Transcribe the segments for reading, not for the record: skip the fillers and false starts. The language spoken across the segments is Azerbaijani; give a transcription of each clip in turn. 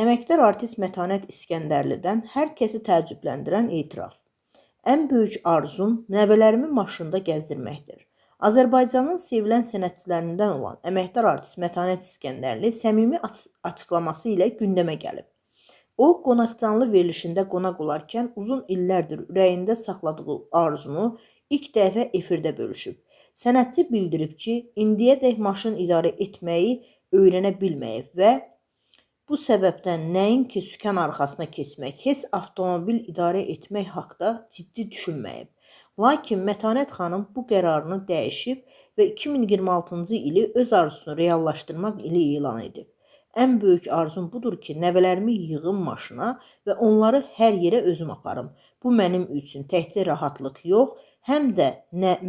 Əməkdar artist Mətanət İskəndərlidən hər kəsi təəccübləndirən etiraf. Ən böyük arzum nəvələrimi maşında gəzdirməkdir. Azərbaycanın sevilən sənətçilərindən olan əməkdar artist Mətanət İskəndərli səmimi açıqlaması ilə gündəmə gəlib. O, qonaqcanlı verilişində qonaq olarkən uzun illərdir ürəyində saxladığı arzunu ilk dəfə efirdə bölüşüb. Sənətçi bildirib ki, indiyədək maşın idarə etməyi öyrənə bilməyib və bu səbəbdən nəinki sükan arxasına keçmək, heç avtomobil idarə etmək haqda ciddi düşünməyib. Lakin Mətanət xanım bu qərarını dəyişib və 2026-cı ili öz arzusunu reallaşdırmaq ili elan edib. Ən böyük arzum budur ki, nəvələrimi yığım maşına və onları hər yerə özüm aparım. Bu mənim üçün təkcə rahatlıq yox, həm də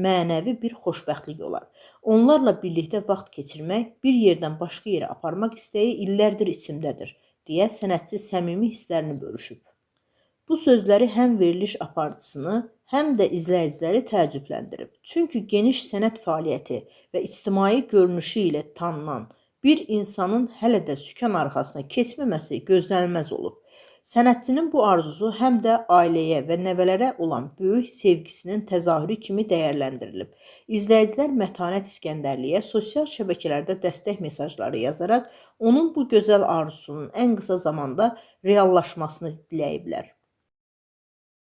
mənəvi bir xoşbəxtlik olar. Onlarla birlikdə vaxt keçirmək, bir yerdən başqa yerə aparmaq istəyi illərdir içimdədir, deyə sənətçi səmimi hisslərini bölüşüb. Bu sözləri həm veriliş aparıcısını, həm də izləyiciləri təəccübləndirib. Çünki geniş sənət fəaliyyəti və ictimai görünüşü ilə tanınan bir insanın hələ də sükan arxasına keçməməsi gözlənilməz olub. Sənətçinin bu arzusu həm də ailəyə və nəvələrə olan böyük sevgisinin təzahürü kimi dəyərləndirilib. İzləyicilər Mətanət İskəndərliyə sosial şəbəkələrdə dəstək mesajları yazaraq onun bu gözəl arzusunun ən qısa zamanda reallaşmasını diləyiblər.